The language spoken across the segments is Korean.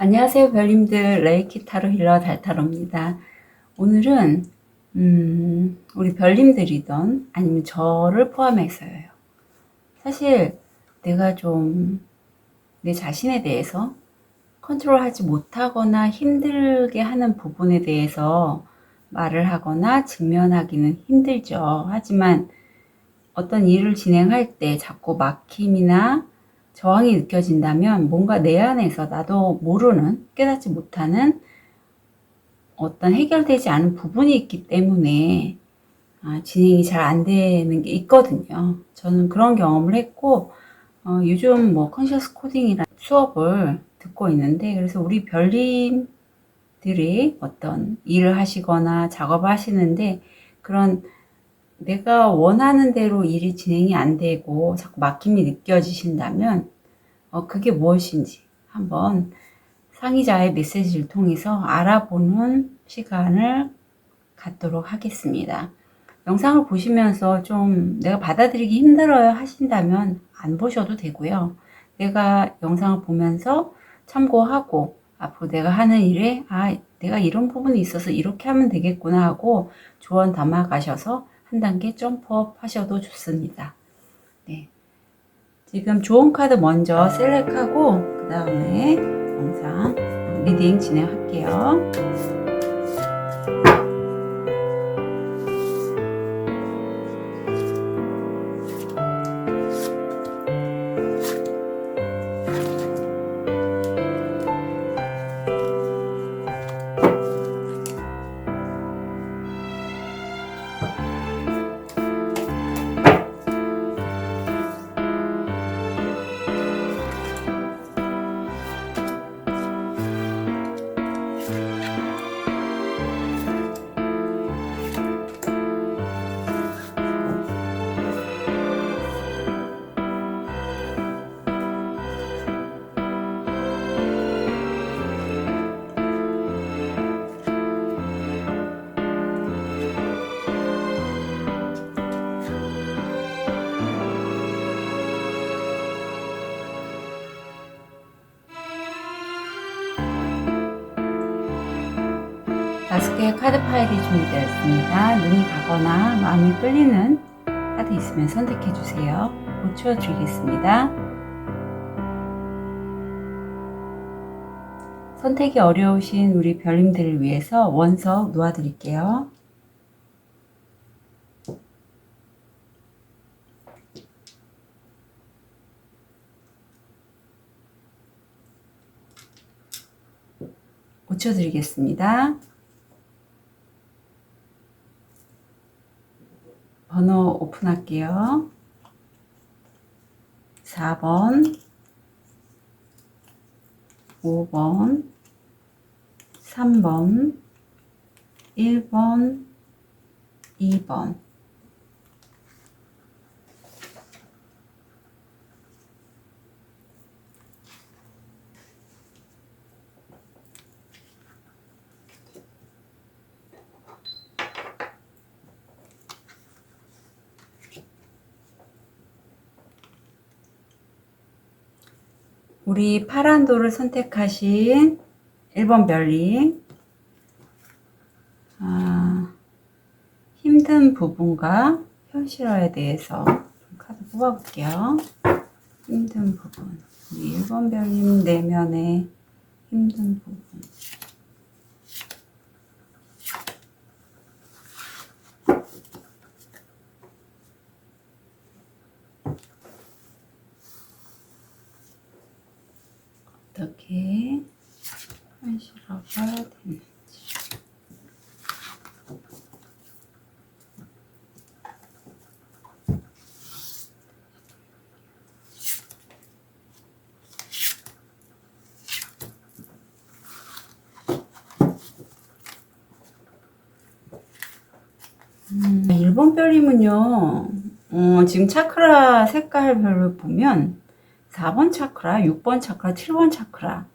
안녕하세요, 별님들. 레이키 타로 힐러 달타로입니다. 오늘은 우리 별님들이던 아니면 저를 포함해서요. 사실 내가 좀 내 자신에 대해서 컨트롤하지 못하거나 힘들게 하는 부분에 대해서 말을 하거나 직면하기는 힘들죠. 하지만 어떤 일을 진행할 때 자꾸 막힘이나 저항이 느껴진다면 뭔가 내 안에서 나도 모르는, 깨닫지 못하는 어떤 해결되지 않은 부분이 있기 때문에 진행이 잘 안 되는 게 있거든요. 저는 그런 경험을 했고, 요즘 뭐 컨셔스 코딩이라는 수업을 듣고 있는데, 그래서 우리 별님들이 어떤 일을 하시거나 작업을 하시는데, 그런 내가 원하는 대로 일이 진행이 안 되고 자꾸 막힘이 느껴지신다면 그게 무엇인지 한번 상의자의 메시지를 통해서 알아보는 시간을 갖도록 하겠습니다. 영상을 보시면서 좀 내가 받아들이기 힘들어요 하신다면 안 보셔도 되고요. 내가 영상을 보면서 참고하고 앞으로 내가 하는 일에 내가 이런 부분이 있어서 이렇게 하면 되겠구나 하고 조언 담아 가셔서 한 단계 점프업 하셔도 좋습니다. 네. 지금 좋은 카드 먼저 셀렉하고 그 다음에 영상 리딩 진행할게요. 다섯 개의 카드 파일이 준비되어 있습니다. 눈이 가거나 마음이 끌리는 카드 있으면 선택해 주세요. 5초 드리겠습니다. 선택이 어려우신 우리 별님들을 위해서 원석 놓아드릴게요. 고쳐 드리겠습니다. 번호 오픈할게요. 4번, 5번, 3번, 1번, 2번. 우리 파란 돌을 선택하신 1번 별님, 힘든 부분과 현실화에 대해서 카드 뽑아볼게요. 힘든 부분. 우리 1번 별님 내면의 힘든 부분. 어떻게 현실화가 되는지. 일본 별님은요, 지금 차크라 색깔별로 보면 4번 차크라, 6번 차크라, 7번 차크라,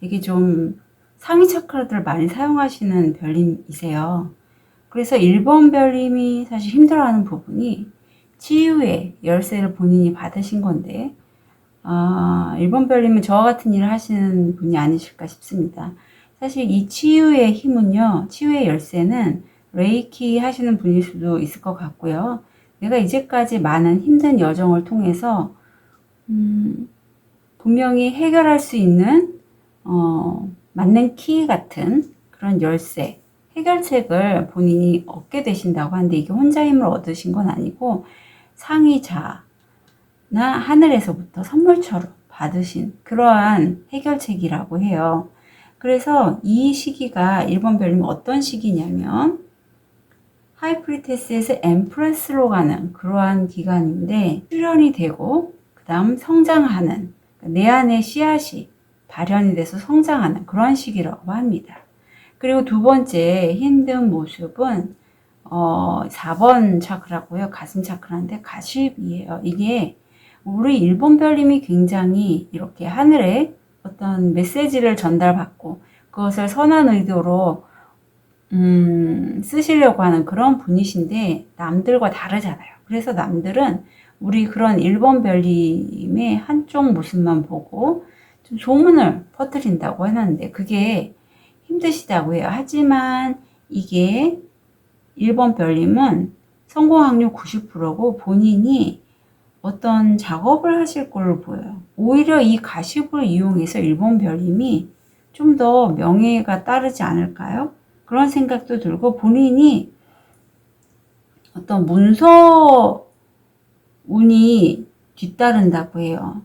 이게 좀 상위 차크라들을 많이 사용하시는 별님이세요. 그래서 1번 별님이 사실 힘들어하는 부분이 치유의 열쇠를 본인이 받으신 건데, 1번 별님은 저와 같은 일을 하시는 분이 아니실까 싶습니다. 사실 이 치유의 힘은요, 치유의 열쇠는 레이키 하시는 분일 수도 있을 것 같고요. 내가 이제까지 많은 힘든 여정을 통해서 분명히 해결할 수 있는 맞는 키 같은 그런 열쇠, 해결책을 본인이 얻게 되신다고 하는데, 이게 혼자 힘을 얻으신 건 아니고 상의자나 하늘에서부터 선물처럼 받으신 그러한 해결책이라고 해요. 그래서 이 시기가 1번 별님 어떤 시기냐면 하이프리테스에서 엠프레스로 가는 그러한 기간인데, 출현이 되고 그 다음 성장하는, 내 안의 씨앗이 발현이 돼서 성장하는 그런 시기라고 합니다. 그리고 두 번째 힘든 모습은 4번 차크라고요. 가슴 차크라인데 가십이에요. 이게 우리 1번 별님이 굉장히 이렇게 하늘에 어떤 메시지를 전달받고 그것을 선한 의도로 쓰시려고 하는 그런 분이신데, 남들과 다르잖아요. 그래서 남들은 우리 그런 1번 별님의 한쪽 모습만 보고 좀 소문을 퍼뜨린다고 해놨는데, 그게 힘드시다고 해요. 하지만 이게 1번 별님은 성공 확률 90%고 본인이 어떤 작업을 하실 걸로 보여요. 오히려 이 가십을 이용해서 1번 별님이 좀 더 명예가 따르지 않을까요? 그런 생각도 들고, 본인이 어떤 문서 운이 뒤따른다고 해요.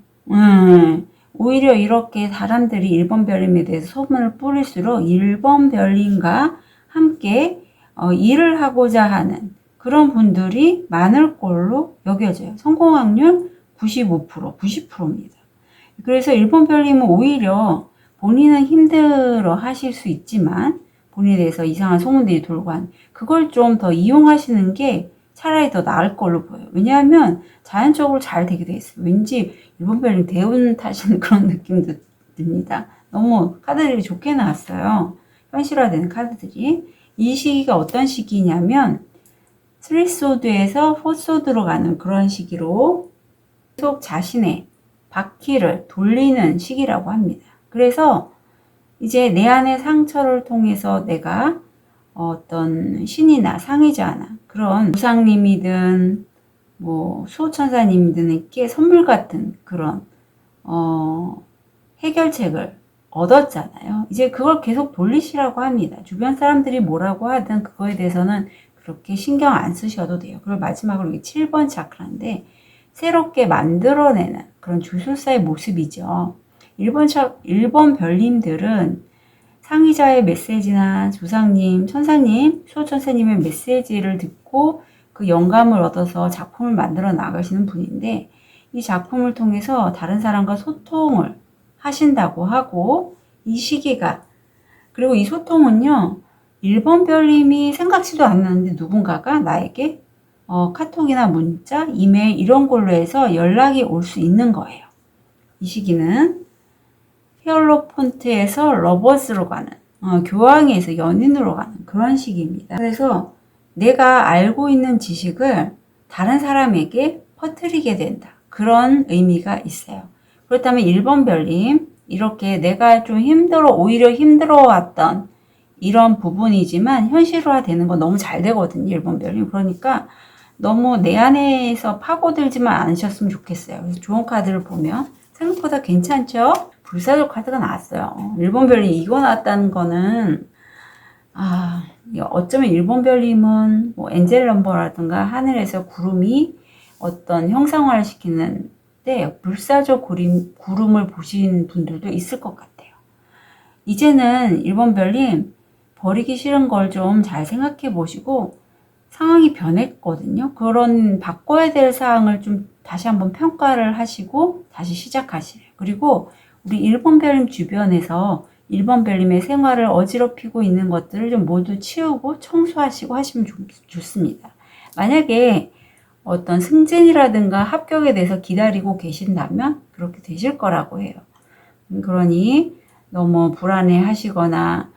오히려 이렇게 사람들이 1번 별님에 대해서 소문을 뿌릴수록 1번 별님과 함께 일을 하고자 하는 그런 분들이 많을 걸로 여겨져요. 성공 확률 95%, 90%입니다. 그래서 1번 별님은 오히려 본인은 힘들어 하실 수 있지만 본인에 대해서 이상한 소문들이 돌고 하는, 그걸 좀 더 이용하시는 게 차라리 더 나을 걸로 보여요. 왜냐하면 자연적으로 잘 되게 돼 있어요. 왠지 1번 별님 대운 타시는 그런 느낌도 듭니다. 너무 카드들이 좋게 나왔어요. 현실화되는 카드들이. 이 시기가 어떤 시기냐면 3소드에서 4소드로 가는 그런 시기로 계속 자신의 바퀴를 돌리는 시기라고 합니다. 그래서 이제 내 안의 상처를 통해서 내가 어떤 신이나 상의자나 그런 조상님이든 뭐 수호천사님들께 선물 같은 그런 해결책을 얻었잖아요. 이제 그걸 계속 돌리시라고 합니다. 주변 사람들이 뭐라고 하든 그거에 대해서는 그렇게 신경 안 쓰셔도 돼요. 그리고 마지막으로 7번 차크라인데 새롭게 만들어내는 그런 주술사의 모습이죠. 1번 별님들은 상의자의 메시지나 조상님, 천사님, 수호천사님의 메시지를 듣고 그 영감을 얻어서 작품을 만들어 나가시는 분인데, 이 작품을 통해서 다른 사람과 소통을 하신다고 하고, 이 시기가, 그리고 이 소통은요 1번 별님이 생각지도 않았는데 누군가가 나에게 카톡이나 문자, 이메일 이런 걸로 해서 연락이 올 수 있는 거예요. 이 시기는 히얼로폰트에서 러버스로 가는, 교황에서 연인으로 가는 그런 시기입니다. 그래서 내가 알고 있는 지식을 다른 사람에게 퍼뜨리게 된다. 그런 의미가 있어요. 그렇다면 1번 별님, 이렇게 내가 좀 오히려 힘들어왔던 이런 부분이지만 현실화 되는 건 너무 잘 되거든요. 1번 별님. 그러니까 너무 내 안에서 파고들지만 않으셨으면 좋겠어요. 그래서 좋은 카드를 보면 생각보다 괜찮죠? 불사조 카드가 나왔어요. 1번 별님 이거 나왔다는 거는 어쩌면 1번 별님은 뭐 엔젤 넘버라든가 하늘에서 구름이 어떤 형상화를 시키는데 불사조 구름을 보신 분들도 있을 것 같아요. 이제는 1번 별님 버리기 싫은 걸 좀 잘 생각해 보시고, 상황이 변했거든요. 그런 바꿔야 될 사항을 좀 다시 한번 평가를 하시고 다시 시작하시래요. 그리고 우리 1번 별님 주변에서 1번 별님의 생활을 어지럽히고 있는 것들을 좀 모두 치우고 청소하시고 하시면 좋습니다. 만약에 어떤 승진이라든가 합격에 대해서 기다리고 계신다면 그렇게 되실 거라고 해요. 그러니 너무 불안해 하시거나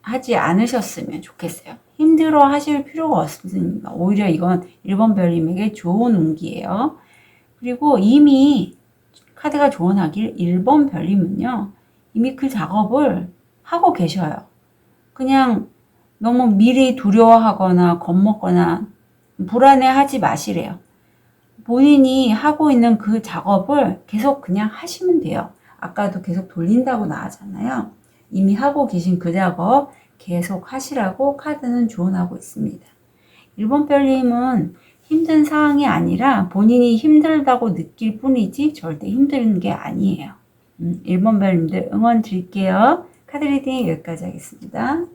하지 않으셨으면 좋겠어요. 힘들어 하실 필요가 없습니다. 오히려 이건 1번 별님에게 좋은 운기예요. 그리고 이미 카드가 조언하길 1번 별님은요. 이미 그 작업을 하고 계셔요. 그냥 너무 미리 두려워하거나 겁먹거나 불안해하지 마시래요. 본인이 하고 있는 그 작업을 계속 그냥 하시면 돼요. 아까도 계속 돌린다고 나왔잖아요. 이미 하고 계신 그 작업 계속 하시라고 카드는 조언하고 있습니다. 1번 별님은 힘든 상황이 아니라 본인이 힘들다고 느낄 뿐이지 절대 힘든 게 아니에요. 1번 별님들 응원 드릴게요. 카드 리딩 여기까지 하겠습니다.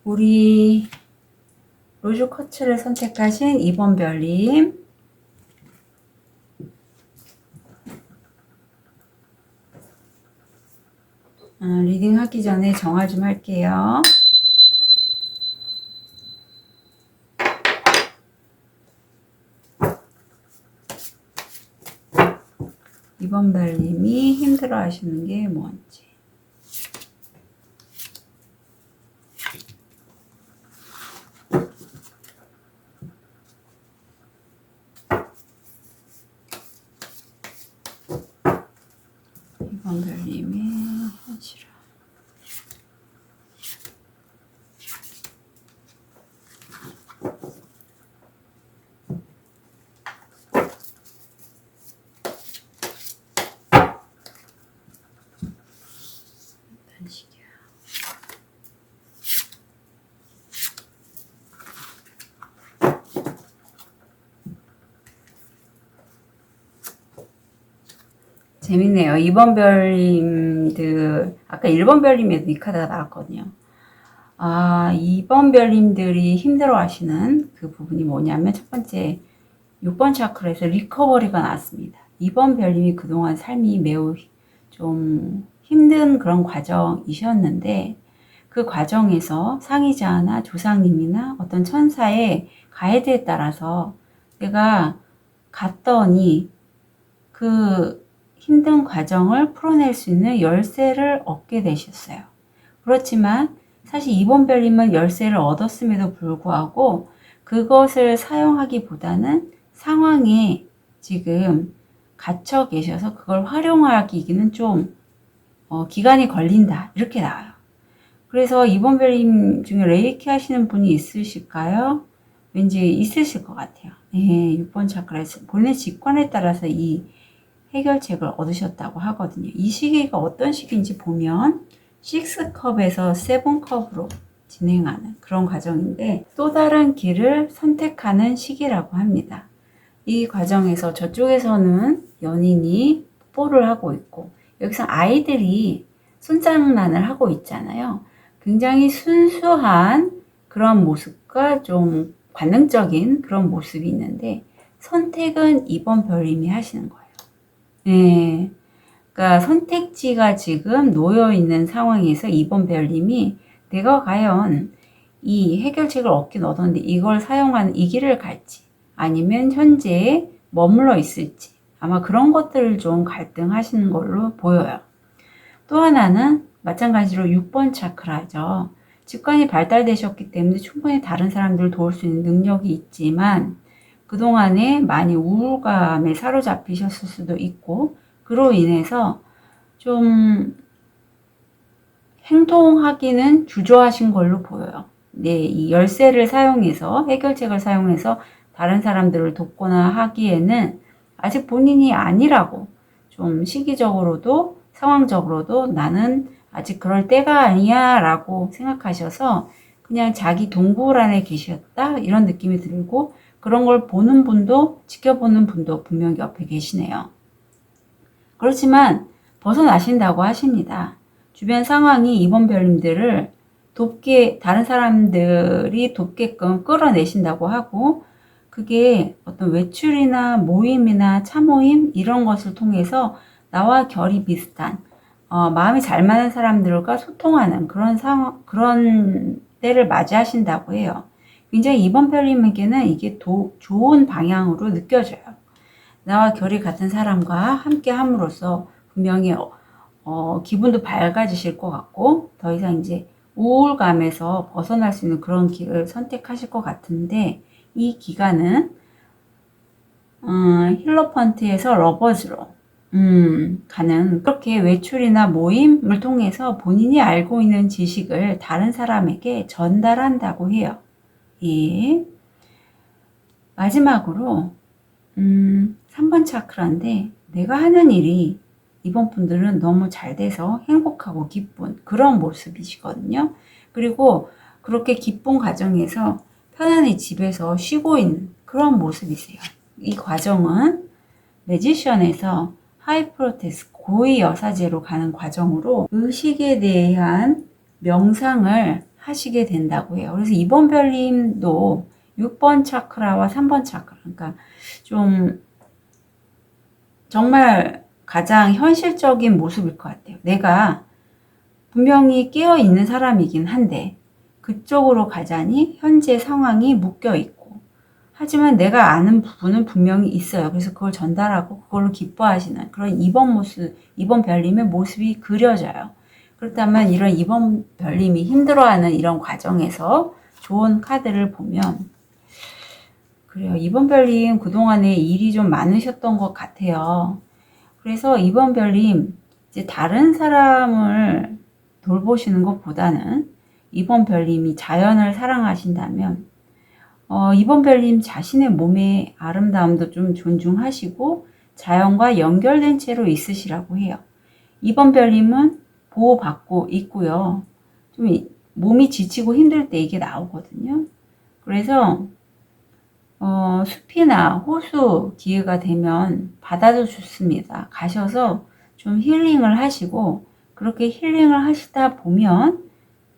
우리 로즈 쿼츠를 선택하신 2번 별님, 리딩 하기 전에 정화 좀 할게요. 2번 별님이 힘들어 하시는 게 뭔지. 별님의 현실화. 단식이야. 재밌네요. 2번 별님들, 아까 1번 별님에도 이 카드가 나왔거든요. 2번 별님들이 힘들어 하시는 그 부분이 뭐냐면, 첫 번째, 6번 차크라에서 리커버리가 나왔습니다. 2번 별님이 그동안 삶이 매우 좀 힘든 그런 과정이셨는데, 그 과정에서 상의자나 조상님이나 어떤 천사의 가이드에 따라서 내가 갔더니 그 힘든 과정을 풀어낼 수 있는 열쇠를 얻게 되셨어요. 그렇지만 사실 2번 별님은 열쇠를 얻었음에도 불구하고 그것을 사용하기보다는 상황에 지금 갇혀 계셔서 그걸 활용하기는 좀 기간이 걸린다 이렇게 나와요. 그래서 2번 별님 중에 레이키 하시는 분이 있으실까요? 왠지 있으실 것 같아요. 네, 6번 차크라에서 본인의 직관에 따라서 이 해결책을 얻으셨다고 하거든요. 이 시기가 어떤 시기인지 보면 6컵에서 7컵으로 진행하는 그런 과정인데 또 다른 길을 선택하는 시기라고 합니다. 이 과정에서 저쪽에서는 연인이 뽀뽀를 하고 있고 여기서 아이들이 손장난을 하고 있잖아요. 굉장히 순수한 그런 모습과 좀 관능적인 그런 모습이 있는데 선택은 2번 별님이 하시는 거예요. 네. 그러니까 선택지가 지금 놓여 있는 상황에서 2번 별님이 내가 과연 이 해결책을 얻긴 얻었는데 이걸 사용하는 이 길을 갈지 아니면 현재 머물러 있을지 아마 그런 것들을 좀 갈등하시는 걸로 보여요. 또 하나는 마찬가지로 6번 차크라죠. 직관이 발달되셨기 때문에 충분히 다른 사람들을 도울 수 있는 능력이 있지만 그동안에 많이 우울감에 사로잡히셨을 수도 있고 그로 인해서 좀 행동하기는 주저하신 걸로 보여요. 네, 이 열쇠를 사용해서 해결책을 사용해서 다른 사람들을 돕거나 하기에는 아직 본인이 아니라고 좀 시기적으로도 상황적으로도 나는 아직 그럴 때가 아니야 라고 생각하셔서 그냥 자기 동굴 안에 계셨다 이런 느낌이 들고 그런 걸 보는 분도 지켜보는 분도 분명히 옆에 계시네요. 그렇지만 벗어나신다고 하십니다. 주변 상황이 2번 별님들을 돕게 다른 사람들이 돕게끔 끌어내신다고 하고 그게 어떤 외출이나 모임이나 차모임 이런 것을 통해서 나와 결이 비슷한 마음이 잘 맞는 사람들과 소통하는 그런 상황, 그런 때를 맞이하신다고 해요. 굉장히 이번 별님에게는 이게 좋은 방향으로 느껴져요. 나와 결이 같은 사람과 함께 함으로써 분명히 기분도 밝아지실 것 같고, 더 이상 이제 우울감에서 벗어날 수 있는 그런 길을 선택하실 것 같은데, 이 기간은 힐러펀트에서 러버즈로 가는, 그렇게 외출이나 모임을 통해서 본인이 알고 있는 지식을 다른 사람에게 전달한다고 해요. 예. 마지막으로 3번 차크라인데, 내가 하는 일이 이번 분들은 너무 잘 돼서 행복하고 기쁜 그런 모습이시거든요. 그리고 그렇게 기쁜 과정에서 편안히 집에서 쉬고 있는 그런 모습이세요. 이 과정은 매지션에서 하이프로테스 고위 여사제로 가는 과정으로 의식에 대한 명상을 하시게 된다고 해요. 그래서 이번 별님도 6번 차크라와 3번 차크라, 그러니까 좀 정말 가장 현실적인 모습일 것 같아요. 내가 분명히 깨어 있는 사람이긴 한데 그쪽으로 가자니 현재 상황이 묶여 있고, 하지만 내가 아는 부분은 분명히 있어요. 그래서 그걸 전달하고 그걸로 기뻐하시는 그런 이번 별님의 모습이 그려져요. 그렇다면 이런 이번 별님이 힘들어하는 이런 과정에서 좋은 카드를 보면, 그래요. 이번 별님 그동안에 일이 좀 많으셨던 것 같아요. 그래서 이번 별님 이제 다른 사람을 돌보시는 것보다는 이번 별님이 자연을 사랑하신다면 이번 별님 자신의 몸의 아름다움도 좀 존중하시고 자연과 연결된 채로 있으시라고 해요. 이번 별님은 보호받고 있고요. 좀 몸이 지치고 힘들 때 이게 나오거든요. 그래서 숲이나 호수 기회가 되면 바다도 좋습니다. 가셔서 좀 힐링을 하시고, 그렇게 힐링을 하시다 보면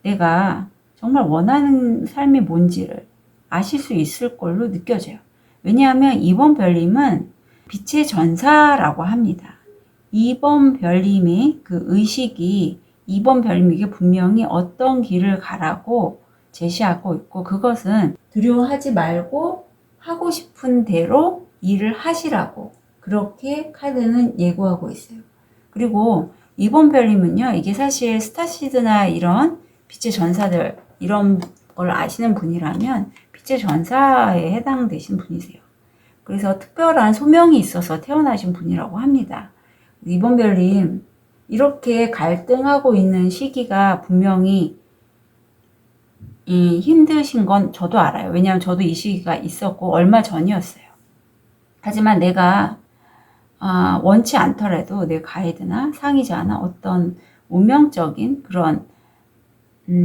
내가 정말 원하는 삶이 뭔지를 아실 수 있을 걸로 느껴져요. 왜냐하면 이번 별님은 빛의 전사라고 합니다. 이번 별님의 그 의식이 이번 별님에게 분명히 어떤 길을 가라고 제시하고 있고, 그것은 두려워하지 말고 하고 싶은 대로 일을 하시라고 그렇게 카드는 예고하고 있어요. 그리고 이번 별님은요, 이게 사실 스타시드나 이런 빛의 전사들 이런 걸 아시는 분이라면 빛의 전사에 해당되신 분이세요. 그래서 특별한 소명이 있어서 태어나신 분이라고 합니다. 이번 별님 이렇게 갈등하고 있는 시기가 분명히 힘드신 건 저도 알아요. 왜냐하면 저도 이 시기가 있었고 얼마 전이었어요. 하지만 내가 원치 않더라도 내 가이드나 상의자나 어떤 운명적인 그런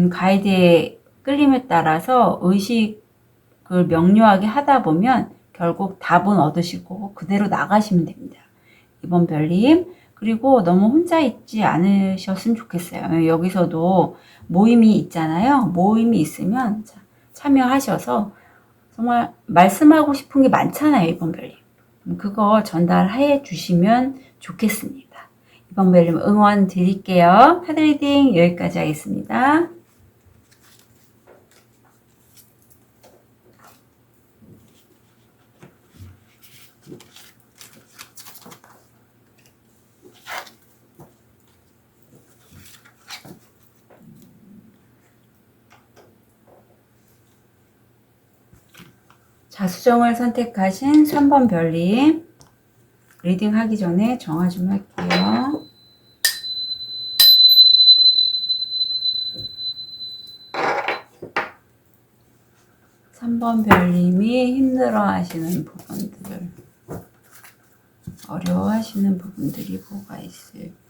가이드의 끌림에 따라서 의식을 명료하게 하다 보면 결국 답은 얻으실 거고 그대로 나가시면 됩니다. 이번 별님, 그리고 너무 혼자 있지 않으셨으면 좋겠어요. 여기서도 모임이 있잖아요. 모임이 있으면 참여하셔서 정말 말씀하고 싶은 게 많잖아요. 이번 별님. 그거 전달해 주시면 좋겠습니다. 이번 별님 응원 드릴게요. 카드 리딩 여기까지 하겠습니다. 자수정을 선택하신 3번 별님, 리딩 하기 전에 정화 좀 할게요. (3번) 별님이 힘들어 하시는 부분들, 어려워하시는 부분들이 뭐가 있을지.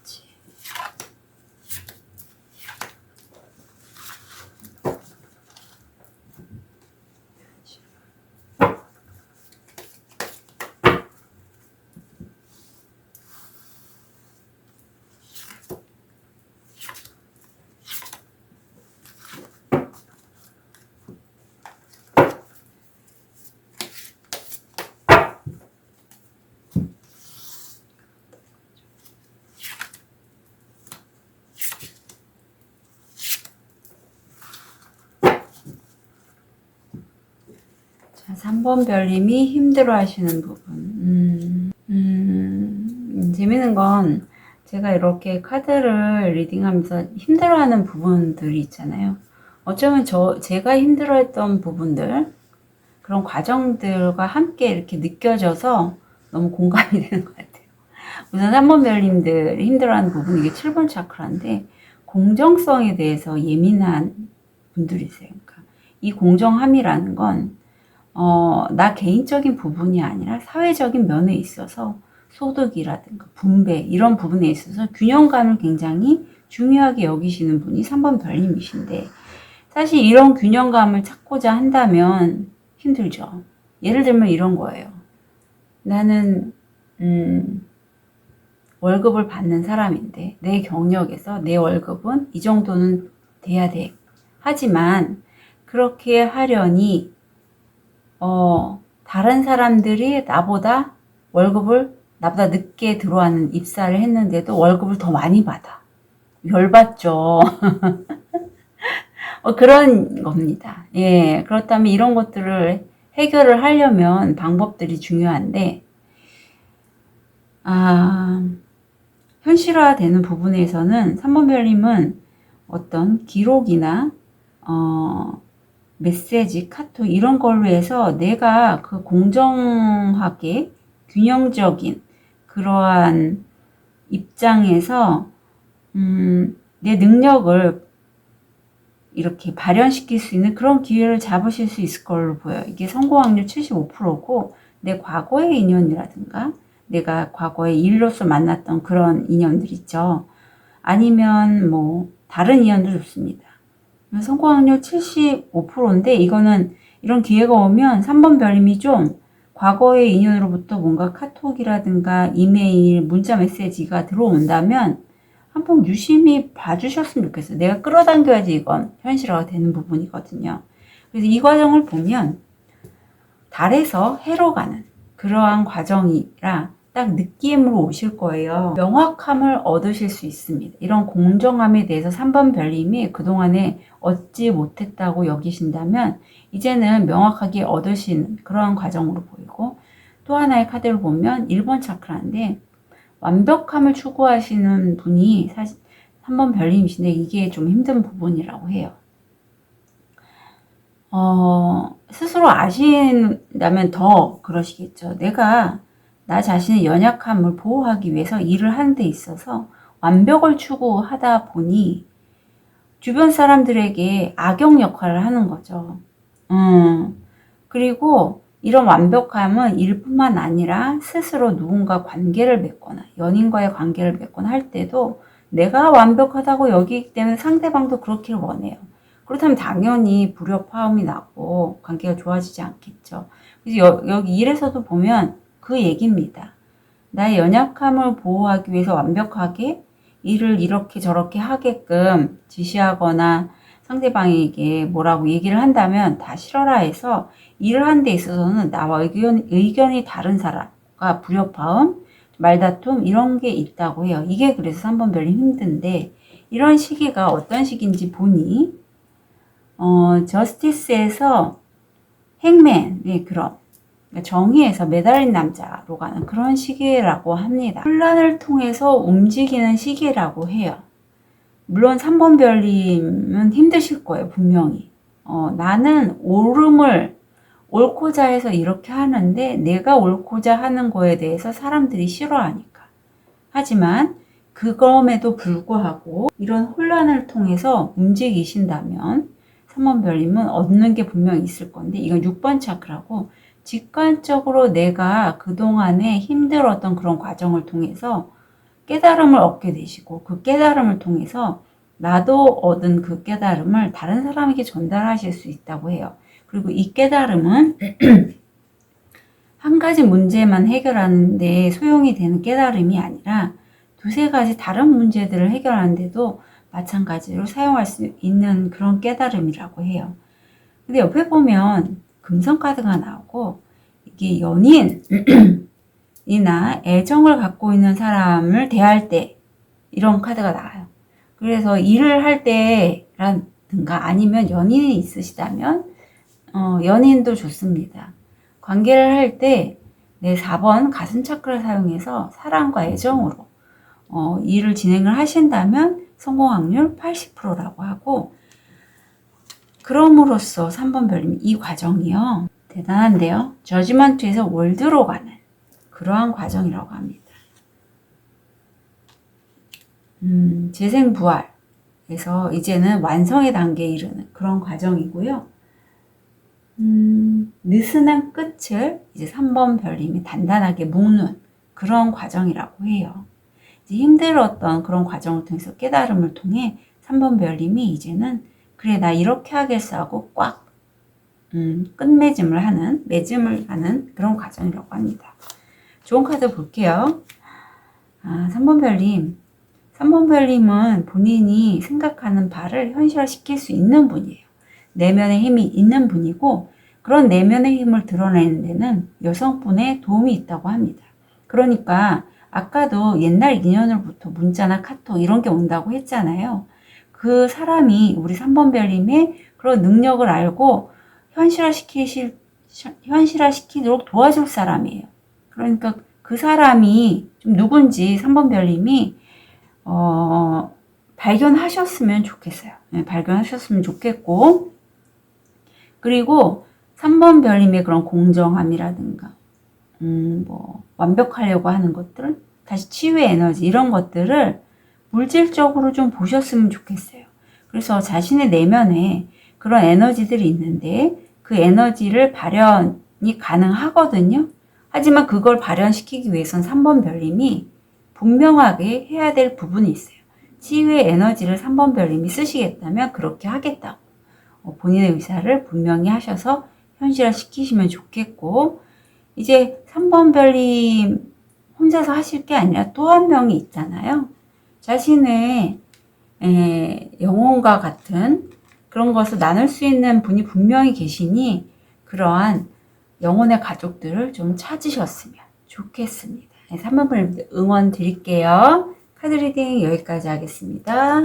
3번 별님이 힘들어 하시는 부분. 재밌는 건 제가 이렇게 카드를 리딩하면서 힘들어하는 부분들이 있잖아요. 어쩌면 제가 힘들어했던 부분들, 그런 과정들과 함께 이렇게 느껴져서 너무 공감이 되는 것 같아요. 우선 3번 별님들 힘들어하는 부분, 이게 7번 차크라인데, 공정성에 대해서 예민한 분들이세요. 그러니까 이 공정함이라는 건, 나 개인적인 부분이 아니라 사회적인 면에 있어서 소득이라든가 분배, 이런 부분에 있어서 균형감을 굉장히 중요하게 여기시는 분이 3번 별님이신데, 사실 이런 균형감을 찾고자 한다면 힘들죠. 예를 들면 이런 거예요. 나는, 월급을 받는 사람인데 내 경력에서 내 월급은 이 정도는 돼야 돼. 하지만 그렇게 하려니 다른 사람들이 나보다 늦게 들어와는 입사를 했는데도 월급을 더 많이 받아. 열받죠. 그런 겁니다. 예, 그렇다면 이런 것들을 해결을 하려면 방법들이 중요한데, 현실화되는 부분에서는 3번 별님은 어떤 기록이나 메시지, 카톡 이런 걸로 해서 내가 그 공정하게 균형적인 그러한 입장에서 내 능력을 이렇게 발현시킬 수 있는 그런 기회를 잡으실 수 있을 걸로 보여요. 이게 성공 확률 75%고 내 과거의 인연이라든가 내가 과거에 일로서 만났던 그런 인연들 있죠. 아니면 뭐 다른 인연도 좋습니다. 성공 확률 75%인데 이거는 이런 기회가 오면 3번 별님이 좀 과거의 인연으로부터 뭔가 카톡이라든가 이메일, 문자 메시지가 들어온다면 한번 유심히 봐주셨으면 좋겠어요. 내가 끌어당겨야지 이건 현실화가 되는 부분이거든요. 그래서 이 과정을 보면 달에서 해로 가는 그러한 과정이라 딱 느낌으로 오실 거예요. 명확함을 얻으실 수 있습니다. 이런 공정함에 대해서 3번 별님이 그동안에 얻지 못했다고 여기신다면 이제는 명확하게 얻으시는 그러한 과정으로 보이고, 또 하나의 카드를 보면 1번 차크라인데 완벽함을 추구하시는 분이 사실 3번 별님이신데 이게 좀 힘든 부분이라고 해요. 스스로 아신다면 더 그러시겠죠. 내가 나 자신의 연약함을 보호하기 위해서 일을 하는 데 있어서 완벽을 추구하다 보니 주변 사람들에게 악역 역할을 하는 거죠. 그리고 이런 완벽함은 일뿐만 아니라 스스로 누군가 관계를 맺거나 연인과의 관계를 맺거나 할 때도 내가 완벽하다고 여기기 때문에 상대방도 그렇기를 원해요. 그렇다면 당연히 불협화음이 나고 관계가 좋아지지 않겠죠. 그래서 여기 일에서도 보면 그 얘기입니다. 나의 연약함을 보호하기 위해서 완벽하게 일을 이렇게 저렇게 하게끔 지시하거나 상대방에게 뭐라고 얘기를 한다면 다 싫어라 해서 일을 하는 데 있어서는 나와 의견이 다른 사람과 불협화음, 말다툼 이런 게 있다고 해요. 이게 그래서 3번 별님 힘든데, 이런 시기가 어떤 시기인지 보니 저스티스에서 행맨의 그런 정의에서 매달린 남자로 가는 그런 시기라고 합니다. 혼란을 통해서 움직이는 시기라고 해요. 물론 3번 별님은 힘드실 거예요, 분명히. 나는 옳고자 해서 이렇게 하는데 내가 옳고자 하는 거에 대해서 사람들이 싫어하니까. 하지만 그럼에도 불구하고 이런 혼란을 통해서 움직이신다면 3번 별님은 얻는 게 분명히 있을 건데, 이건 6번 차크라고 직관적으로 내가 그동안에 힘들었던 그런 과정을 통해서 깨달음을 얻게 되시고, 그 깨달음을 통해서 나도 얻은 그 깨달음을 다른 사람에게 전달하실 수 있다고 해요. 그리고 이 깨달음은 한 가지 문제만 해결하는 데 소용이 되는 깨달음이 아니라 두세 가지 다른 문제들을 해결하는데도 마찬가지로 사용할 수 있는 그런 깨달음이라고 해요. 근데 옆에 보면 금성 카드가 나오고, 이게 연인이나 애정을 갖고 있는 사람을 대할 때 이런 카드가 나와요. 그래서 일을 할 때라든가 아니면 연인이 있으시다면 연인도 좋습니다. 관계를 할 때 내 4번 가슴 차크를 사용해서 사랑과 애정으로 일을 진행을 하신다면 성공 확률 80%라고 하고, 그럼으로써 3번 별님 이 과정이요. 대단한데요. 저지먼트에서 월드로 가는 그러한 과정이라고 합니다. 재생부활에서 이제는 완성의 단계에 이르는 그런 과정이고요. 느슨한 끝을 이제 3번 별님이 단단하게 묶는 그런 과정이라고 해요. 이제 힘들었던 그런 과정을 통해서 깨달음을 통해 3번 별님이 이제는 그래 나 이렇게 하겠어 하고 꽉 끝맺음을 하는, 맺음을 하는 그런 과정이라고 합니다. 좋은 카드 볼게요. 3번 별님. 3번 별님은 본인이 생각하는 바를 현실화시킬 수 있는 분이에요. 내면의 힘이 있는 분이고, 그런 내면의 힘을 드러내는 데는 여성분의 도움이 있다고 합니다. 그러니까 아까도 옛날 인연으로부터 문자나 카톡 이런 게 온다고 했잖아요. 그 사람이 우리 3번 별님의 그런 능력을 알고 현실화시키도록 도와줄 사람이에요. 그러니까 그 사람이 좀 누군지 3번 별님이 발견하셨으면 좋겠어요. 네, 발견하셨으면 좋겠고, 그리고 3번 별님의 그런 공정함이라든가 완벽하려고 하는 것들, 다시 치유의 에너지 이런 것들을 물질적으로 좀 보셨으면 좋겠어요. 그래서 자신의 내면에 그런 에너지들이 있는데 그 에너지를 발현이 가능하거든요. 하지만 그걸 발현시키기 위해선 3번 별님이 분명하게 해야 될 부분이 있어요. 치유의 에너지를 3번 별님이 쓰시겠다면 그렇게 하겠다고 본인의 의사를 분명히 하셔서 현실화 시키시면 좋겠고, 이제 3번 별님 혼자서 하실 게 아니라 또 한 명이 있잖아요. 자신의 영혼과 같은 그런 것을 나눌 수 있는 분이 분명히 계시니 그러한 영혼의 가족들을 좀 찾으셨으면 좋겠습니다. 3번 별님 응원 드릴게요. 카드 리딩 여기까지 하겠습니다.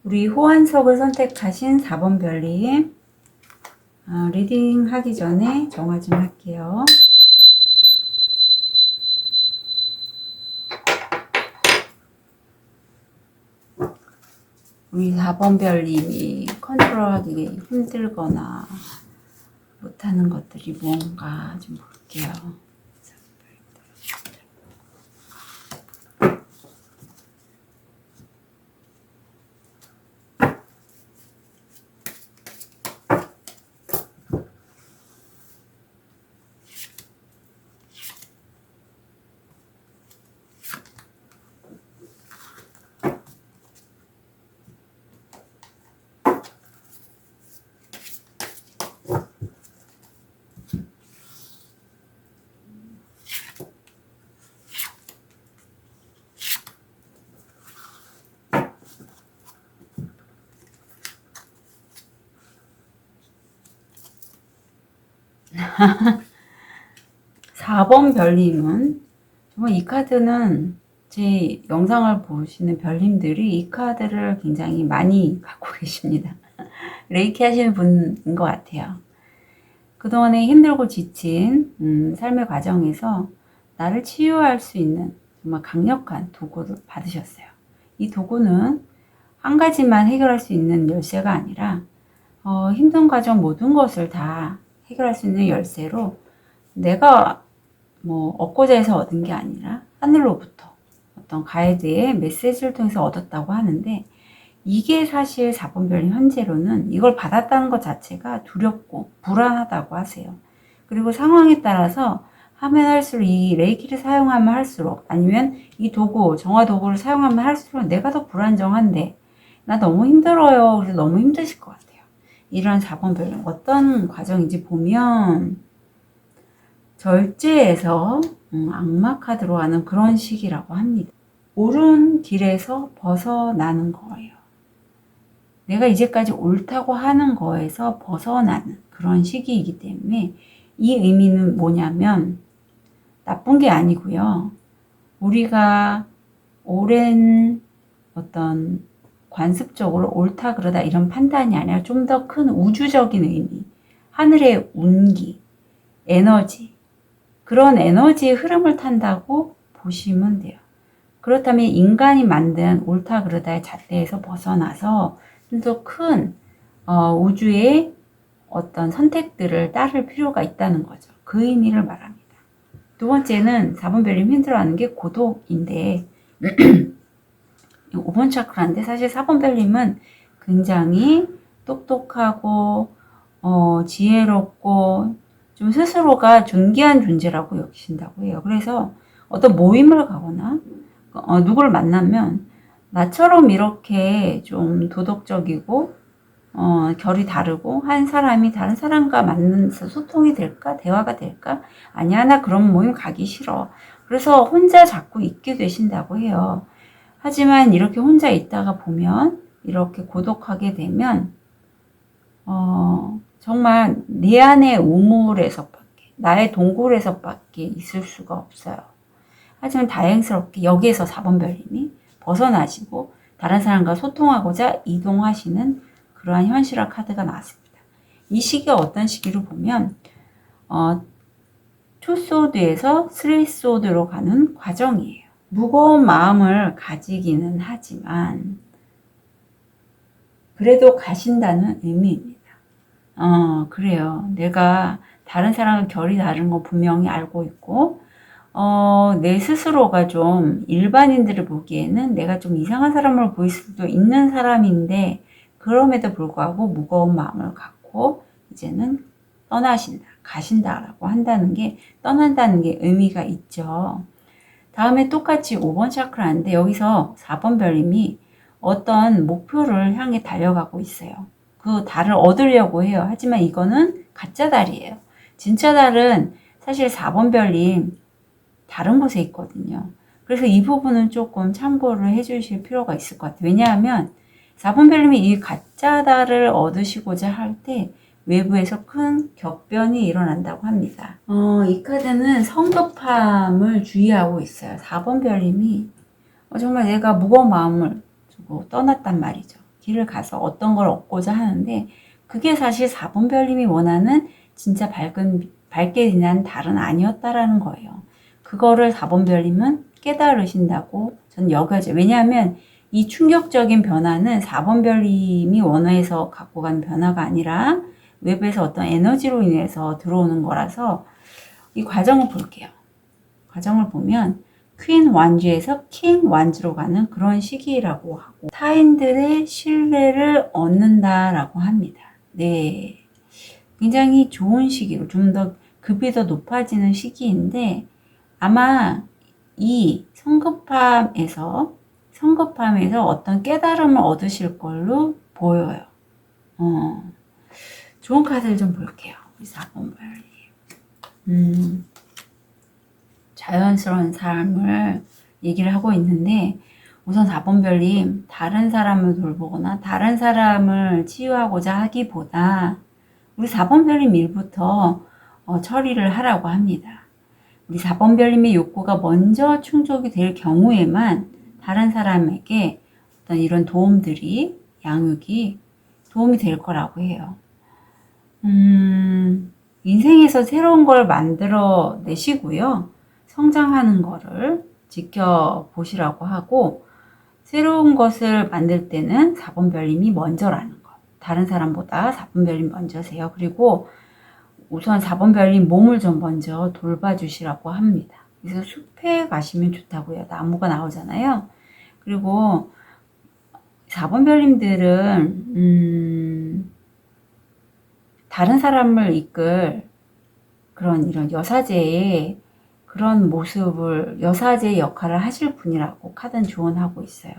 우리 호환석을 선택하신 4번 별님, 리딩 하기 전에 정화 좀 할게요. 우리 4번 별님이 컨트롤하기 힘들거나 못하는 것들이 뭔가 좀 볼게요. 4번 별님은 정말 이 카드는 제 영상을 보시는 별님들이 이 카드를 굉장히 많이 갖고 계십니다. 레이키 하시는 분인 것 같아요. 그동안에 힘들고 지친 삶의 과정에서 나를 치유할 수 있는 정말 강력한 도구를 받으셨어요. 이 도구는 한 가지만 해결할 수 있는 열쇠가 아니라 힘든 과정 모든 것을 다 해결할 수 있는 열쇠로, 내가 얻고자 해서 얻은 게 아니라 하늘로부터 어떤 가이드의 메시지를 통해서 얻었다고 하는데, 이게 사실 4번 별님 현재로는 이걸 받았다는 것 자체가 두렵고 불안하다고 하세요. 그리고 상황에 따라서 하면 할수록, 이 레이키를 사용하면 할수록, 아니면 이 도구, 정화 도구를 사용하면 할수록 내가 더 불안정한데 나 너무 힘들어요. 그래서 너무 힘드실 것 같아요. 이런 4번 별님 어떤 과정인지 보면 절제에서 악마 카드로 하는 그런 시기라고 합니다. 옳은 길에서 벗어나는 거예요. 내가 이제까지 옳다고 하는 거에서 벗어나는 그런 시기이기 때문에 이 의미는 뭐냐면 나쁜 게 아니고요. 우리가 오랜 어떤 관습적으로 옳다 그러다 이런 판단이 아니라 좀 더 큰 우주적인 의미, 하늘의 운기, 에너지, 그런 에너지의 흐름을 탄다고 보시면 돼요. 그렇다면 인간이 만든 옳다 그러다의 잣대에서 벗어나서 좀 더 큰 우주의 어떤 선택들을 따를 필요가 있다는 거죠. 그 의미를 말합니다. 두 번째는 4번 별님 힘들어하는 게 고독인데 5번 차크라인데 사실 4번 별님은 굉장히 똑똑하고 지혜롭고 좀 스스로가 존귀한 존재라고 여기신다고 해요. 그래서 어떤 모임을 가거나 누구를 만나면 나처럼 이렇게 좀 도덕적이고 결이 다르고 한 사람이 다른 사람과 만나서 소통이 될까? 대화가 될까? 아니야, 나 그런 모임 가기 싫어. 그래서 혼자 자꾸 있게 되신다고 해요. 하지만 이렇게 혼자 있다가 보면 이렇게 고독하게 되면 정말 내 안의 우물에서밖에, 나의 동굴에서밖에 있을 수가 없어요. 하지만 다행스럽게 여기에서 4번 별님이 벗어나시고 다른 사람과 소통하고자 이동하시는 그러한 현실화 카드가 나왔습니다. 이 시기가 어떤 시기로 보면 투소드에서 쓰리소드로 가는 과정이에요. 무거운 마음을 가지기는 하지만 그래도 가신다는 의미입니다. 그래요. 내가 다른 사람과 결이 다른 거 분명히 알고 있고 내 스스로가 좀 일반인들을 보기에는 내가 좀 이상한 사람으로 보일 수도 있는 사람인데 그럼에도 불구하고 무거운 마음을 갖고 이제는 떠나신다, 가신다라고 한다는 게 떠난다는 게 의미가 있죠. 다음에 똑같이 5번 차크라인데 여기서 4번 별님이 어떤 목표를 향해 달려가고 있어요. 그 달을 얻으려고 해요. 하지만 이거는 가짜 달이에요. 진짜 달은 사실 4번 별님 다른 곳에 있거든요. 그래서 이 부분은 조금 참고를 해주실 필요가 있을 것 같아요. 왜냐하면 4번 별님이 이 가짜 달을 얻으시고자 할 때 외부에서 큰 격변이 일어난다고 합니다. 이 카드는 성급함을 주의하고 있어요. 4번 별님이 정말 내가 무거운 마음을 두고 떠났단 말이죠. 길을 가서 어떤 걸 얻고자 하는데 그게 사실 4번 별님이 원하는 진짜 밝게 빛나는 달은 아니었다라는 거예요. 그거를 4번 별님은 깨달으신다고 저는 여겨져요. 왜냐하면 이 충격적인 변화는 4번 별님이 원해서 갖고 가는 변화가 아니라 외부에서 어떤 에너지로 인해서 들어오는 거라서 이 과정을 볼게요. 과정을 보면 퀸 완주에서 킹 완주로 가는 그런 시기라고 하고 타인들의 신뢰를 얻는다라고 합니다. 네, 굉장히 좋은 시기로 좀 더 급이 더 높아지는 시기인데 아마 이 성급함에서 어떤 깨달음을 얻으실 걸로 보여요. 좋은 카드를 좀 볼게요. 4번 별님. 자연스러운 삶을 얘기를 하고 있는데 우선 4번 별님 다른 사람을 돌보거나 다른 사람을 치유하고자 하기보다 우리 4번 별님 일부터 처리를 하라고 합니다. 우리 4번 별님의 욕구가 먼저 충족이 될 경우에만 다른 사람에게 어떤 이런 도움들이 양육이 도움이 될 거라고 해요. 인생에서 새로운 걸 만들어 내시고요. 성장하는 거를 지켜보시라고 하고 새로운 것을 만들 때는 4번 별님이 먼저라는 것. 다른 사람보다 4번 별님 먼저세요. 그리고 우선 4번 별님 몸을 좀 먼저 돌봐주시라고 합니다. 그래서 숲에 가시면 좋다고요. 나무가 나오잖아요. 그리고 4번 별님들은 다른 사람을 이끌 그런 이런 여사제의 그런 모습을 여사제의 역할을 하실 분이라고 카드는 조언하고 있어요.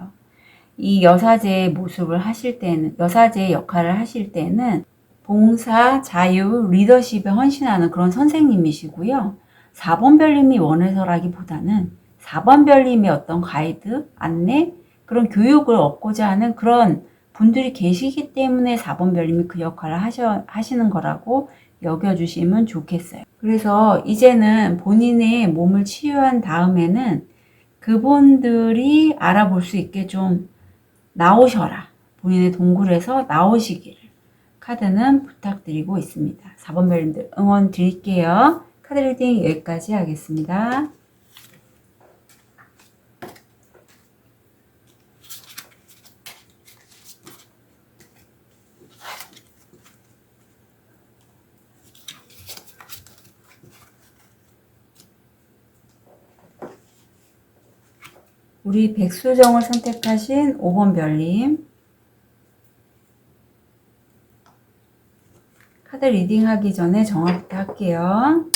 이 여사제의 모습을 하실 때는 여사제의 역할을 하실 때는 봉사, 자유, 리더십에 헌신하는 그런 선생님이시고요. 4번 별님이 원해서라기보다는 4번 별님의 어떤 가이드, 안내, 그런 교육을 얻고자 하는 그런 분들이 계시기 때문에 4번 별님이 그 역할을 하시는 거라고 여겨주시면 좋겠어요. 그래서 이제는 본인의 몸을 치유한 다음에는 그분들이 알아볼 수 있게 좀 나오셔라. 본인의 동굴에서 나오시기를 카드는 부탁드리고 있습니다. 4번 별님들 응원 드릴게요. 카드 리딩 여기까지 하겠습니다. 우리 백수정을 선택하신 5번 별님 카드 리딩 하기 전에 정화부터 할게요.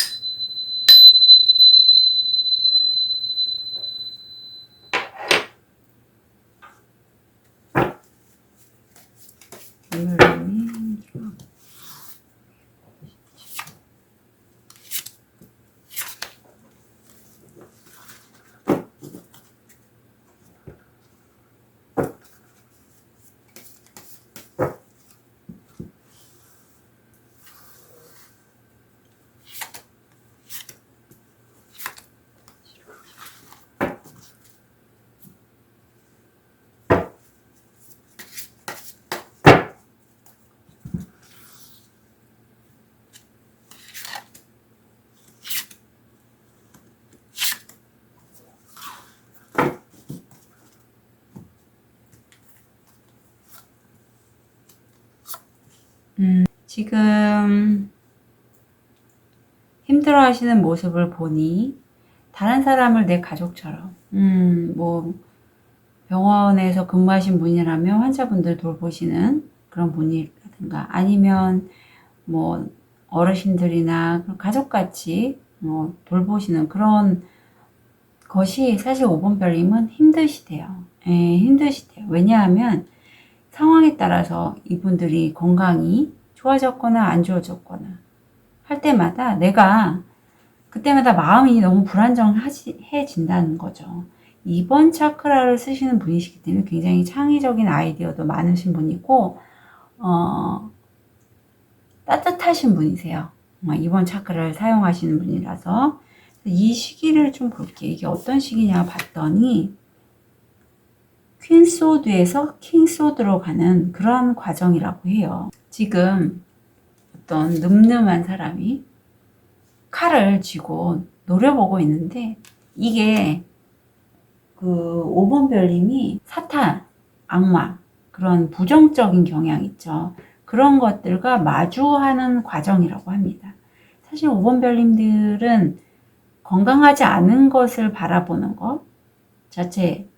지금 힘들어 하시는 모습을 보니 다른 사람을 내 가족처럼 뭐 병원에서 근무하신 분이라면 환자분들 돌보시는 그런 분이라든가 아니면 뭐 어르신들이나 가족같이 돌보시는 그런 것이 사실 5번 별님은 힘드시대요. 예, 힘드시대요. 왜냐하면 상황에 따라서 이분들이 건강이 좋아졌거나 안 좋아졌거나 할 때마다 내가 그때마다 마음이 너무 불안정해진다는 거죠. 2번 차크라를 쓰시는 분이시기 때문에 굉장히 창의적인 아이디어도 많으신 분이고 따뜻하신 분이세요. 2번 차크라를 사용하시는 분이라서 이 시기를 좀 볼게요. 이게 어떤 시기냐 봤더니 퀸소드에서 킹소드로 가는 그런 과정이라고 해요. 지금 어떤 늠름한 사람이 칼을 쥐고 노려보고 있는데 이게 그 5번 별님이 사탄, 악마 그런 부정적인 경향 있죠. 그런 것들과 마주하는 과정이라고 합니다. 사실 5번 별님들은 건강하지 않은 것을 바라보는 것 자체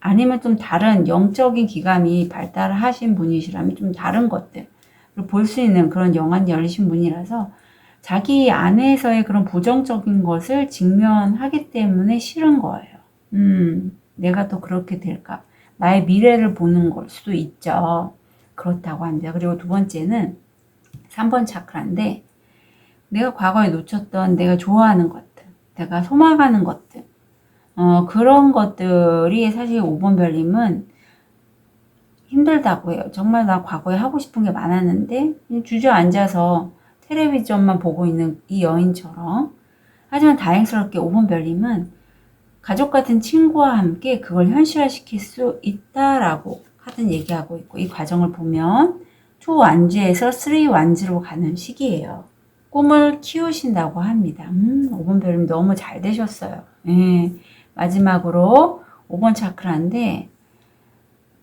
아니면 좀 다른 영적인 기감이 발달하신 분이시라면 좀 다른 것들을 볼 수 있는 그런 영안이 열리신 분이라서 자기 안에서의 그런 부정적인 것을 직면하기 때문에 싫은 거예요. 내가 또 그렇게 될까? 나의 미래를 보는 걸 수도 있죠. 그렇다고 합니다. 그리고 두 번째는 3번 차크라인데 내가 과거에 놓쳤던 내가 좋아하는 것들, 내가 소망하는 것들 그런 것들이 사실 5번 별님은 힘들다고 해요. 정말 나 과거에 하고 싶은 게 많았는데 주저앉아서 텔레비전만 보고 있는 이 여인처럼 하지만 다행스럽게 5번 별님은 가족 같은 친구와 함께 그걸 현실화시킬 수 있다라고 하든 얘기하고 있고 이 과정을 보면 2 완즈에서 3 완즈로 가는 시기예요. 꿈을 키우신다고 합니다. 5번 별님 너무 잘 되셨어요. 예. 마지막으로 5번 차크라인데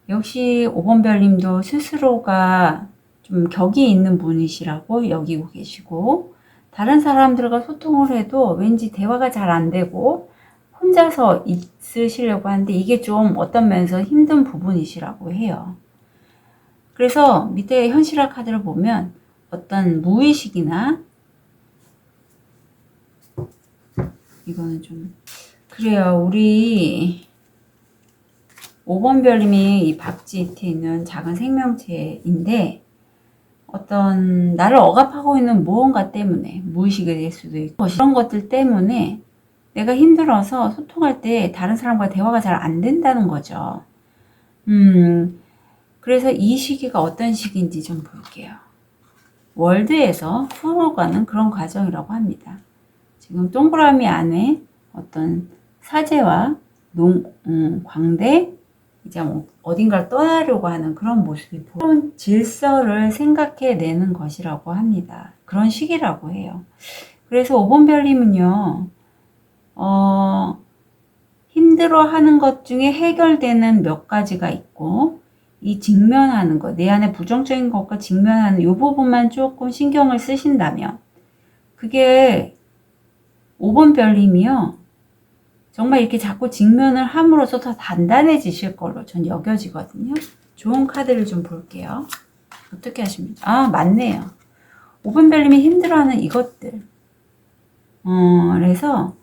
역시 5번 별님도 스스로가 좀 격이 있는 분이시라고 여기고 계시고 다른 사람들과 소통을 해도 왠지 대화가 잘 안 되고 혼자서 있으시려고 하는데 이게 좀 어떤 면에서 힘든 부분이시라고 해요. 그래서 밑에 현실화 카드를 보면 어떤 무의식이나 이거는 좀 그래요. 우리 5번 별님이 이 박쥐 밑에 있는 작은 생명체인데 어떤 나를 억압하고 있는 무언가 때문에 무의식이 될 수도 있고 그런 것들 때문에 내가 힘들어서 소통할 때 다른 사람과 대화가 잘 안 된다는 거죠. 그래서 이 시기가 어떤 시기인지 좀 볼게요. 월드에서 풀어가는 그런 과정이라고 합니다. 지금 동그라미 안에 어떤 사제와 광대, 이제 어딘가를 떠나려고 하는 그런 모습이 보이는 질서를 생각해내는 것이라고 합니다. 그런 시기라고 해요. 그래서 5번 별님은요, 힘들어하는 것 중에 해결되는 몇 가지가 있고, 이 직면하는 것, 내 안에 부정적인 것과 직면하는 이 부분만 조금 신경을 쓰신다면, 그게 5번 별님이요, 정말 이렇게 자꾸 직면을 함으로써 더 단단해지실 걸로 전 여겨지거든요. 좋은 카드를 좀 볼게요. 어떻게 하십니까? 아, 맞네요. 5번 별님이 힘들어하는 이것들. 그래서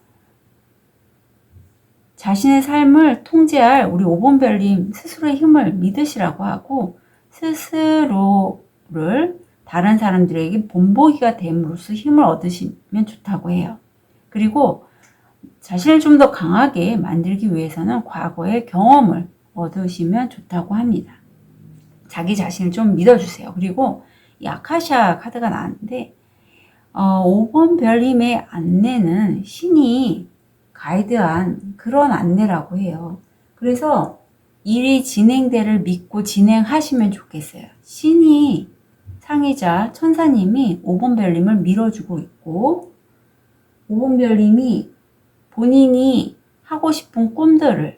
자신의 삶을 통제할 우리 5번 별님 스스로의 힘을 믿으시라고 하고, 스스로를 다른 사람들에게 본보기가 됨으로써 힘을 얻으시면 좋다고 해요. 그리고 자신을 좀 더 강하게 만들기 위해서는 과거의 경험을 얻으시면 좋다고 합니다. 자기 자신을 좀 믿어주세요. 그리고 이 아카시아 카드가 나왔는데 5번 별님의 안내는 신이 가이드한 그런 안내라고 해요. 그래서 일이 진행되를 믿고 진행하시면 좋겠어요. 신이 상의자 천사님이 5번 별님을 밀어주고 있고 5번 별님이 본인이 하고 싶은 꿈들을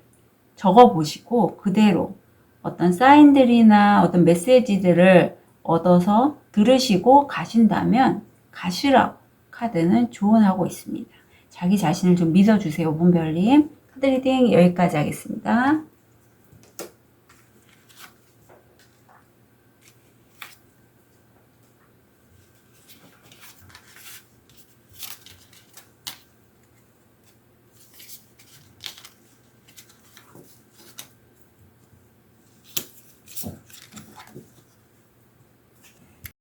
적어보시고 그대로 어떤 사인들이나 어떤 메시지들을 얻어서 들으시고 가신다면 가시라고 카드는 조언하고 있습니다. 자기 자신을 좀 믿어주세요. 5번 별님. 카드 리딩 여기까지 하겠습니다.